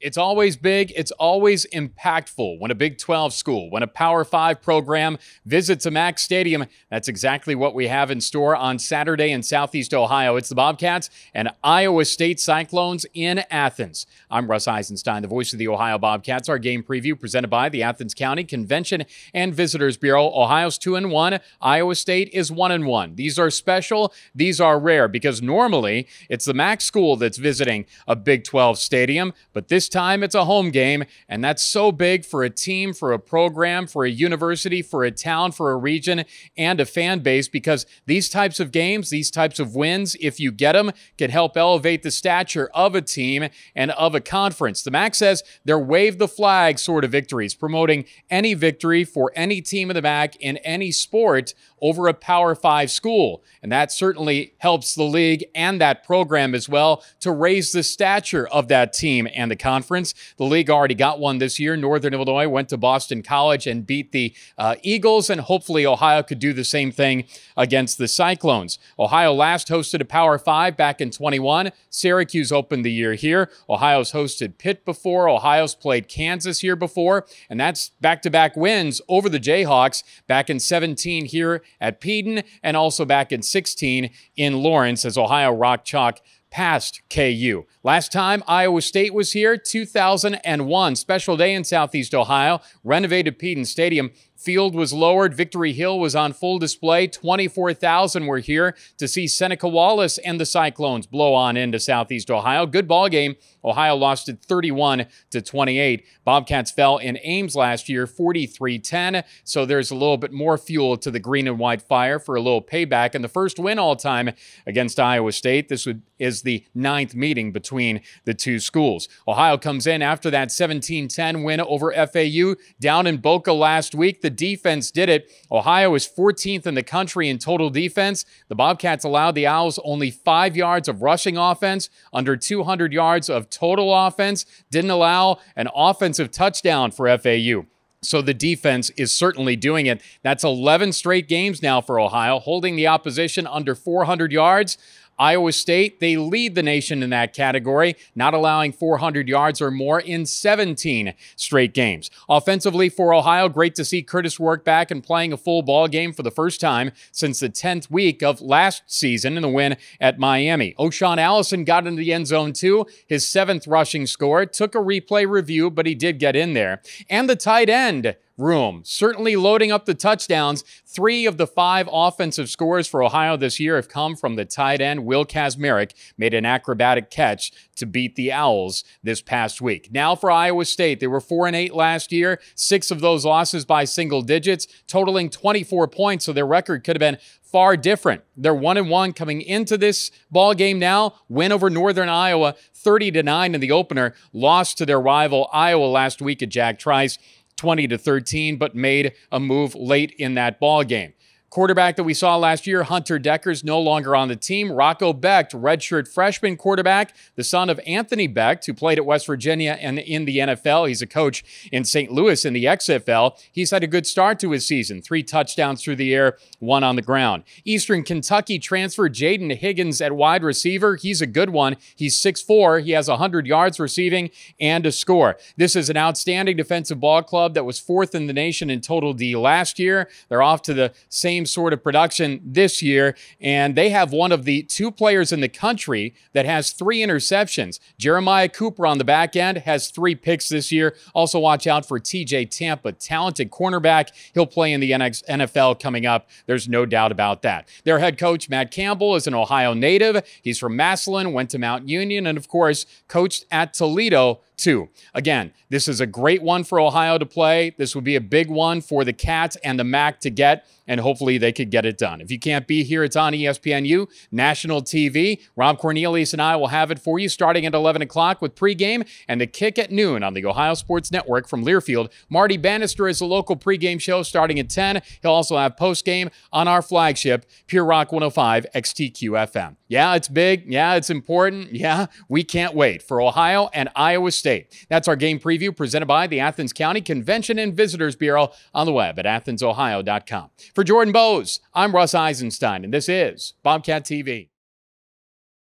It's always big. It's always impactful when a Big 12 school, when a Power 5 program visits a MAC stadium. That's exactly what we have in store on Saturday in Southeast Ohio. It's the Bobcats and Iowa State Cyclones in Athens. I'm Russ Eisenstein, the voice of the Ohio Bobcats. Our game preview presented by the Athens County Convention and Visitors Bureau. Ohio's 2-1. Iowa State is 1-1. These are special. These are rare because normally it's the MAC school that's visiting a Big 12 stadium, but this time it's a home game, and that's so big for a team, for a program, for a university, for a town, for a region, and a fan base, because these types of games, these types of wins, if you get them, can help elevate the stature of a team and of a conference. The MAC says they're wave the flag sort of victories, promoting any victory for any team in the MAC in any sport over a Power 5 school. And that certainly helps the league and that program as well to raise the stature of that team and the conference. The league already got one this year. Northern Illinois went to Boston College and beat the Eagles, and hopefully Ohio could do the same thing against the Cyclones. Ohio last hosted a Power 5 back in 21. Syracuse opened the year here. Ohio's hosted Pitt before. Ohio's played Kansas here before, and that's back-to-back wins over the Jayhawks back in 17 here at Peden, and also back in 16 in Lawrence as Ohio rock chalk past KU. Last time Iowa State was here, 2001. Special day in Southeast Ohio. Renovated Peden Stadium. Field was lowered. Victory Hill was on full display. 24,000 were here to see Seneca Wallace and the Cyclones blow on into Southeast Ohio. Good ball game. Ohio lost it 31-28. Bobcats fell in Ames last year, 43-10. So there's a little bit more fuel to the green and white fire for a little payback. And the first win all time against Iowa State. This is the 9th meeting between the two schools. Ohio comes in after that 17-10 win over FAU down in Boca last week. The defense did it. Ohio is 14th in the country in total defense. The Bobcats allowed the Owls only 5 yards of rushing offense, under 200 yards of total offense. Didn't allow an offensive touchdown for FAU. So the defense is certainly doing it. That's 11 straight games now for Ohio, holding the opposition under 400 yards. Iowa State, they lead the nation in that category, not allowing 400 yards or more in 17 straight games. Offensively for Ohio, great to see Curtis Rourke back and playing a full ball game for the first time since the 10th week of last season in the win at Miami. O'Shawn Allison got into the end zone too, his 7th rushing score. Took a replay review, but he did get in there. And the tight end room, certainly loading up the touchdowns. 3 of the 5 offensive scores for Ohio this year have come from the tight end. Will Kazmarek made an acrobatic catch to beat the Owls this past week. Now for Iowa State, they were 4-8 last year, 6 of those losses by single digits, totaling 24 points, so their record could have been far different. They're 1-1 coming into this ball game now. Win over Northern Iowa, 30-9 in the opener. Lost to their rival Iowa last week at Jack Trice, 20-13, but made a move late in that ball game. Quarterback that we saw last year, Hunter Decker's no longer on the team. Rocco Becht, redshirt freshman quarterback, the son of Anthony Becht, who played at West Virginia and in the NFL. He's a coach in St. Louis in the XFL. He's had a good start to his season. 3 touchdowns through the air, 1 on the ground. Eastern Kentucky transfer Jaden Higgins at wide receiver. He's a good one. He's 6'4". He has 100 yards receiving and a score. This is an outstanding defensive ball club that was 4th in the nation in total D last year. They're off to the same sort of production this year, and they have one of the 2 players in the country that has 3 interceptions. Jeremiah Cooper on the back end has 3 picks this year. Also watch out for TJ Tampa, talented cornerback. He'll play in the NFL coming up. There's no doubt about that. Their head coach, Matt Campbell, is an Ohio native. He's from Massillon, went to Mount Union, and of course, coached at Toledo too. Again, this is a great one for Ohio to play. This would be a big one for the Cats and the MAC to get, and hopefully they could get it done. If you can't be here, it's on ESPNU, national TV. Rob Cornelius and I will have it for you starting at 11 o'clock with pregame and the kick at noon on the Ohio Sports Network from Learfield. Marty Bannister is a local pregame show starting at 10. He'll also have postgame on our flagship, Pure Rock 105 XTQ FM. Yeah, it's big. Yeah, it's important. Yeah, we can't wait for Ohio and Iowa State. That's our game preview presented by the Athens County Convention and Visitors Bureau on the web at AthensOhio.com. For Jordan Bowes, I'm Russ Eisenstein, and this is Bobcat TV.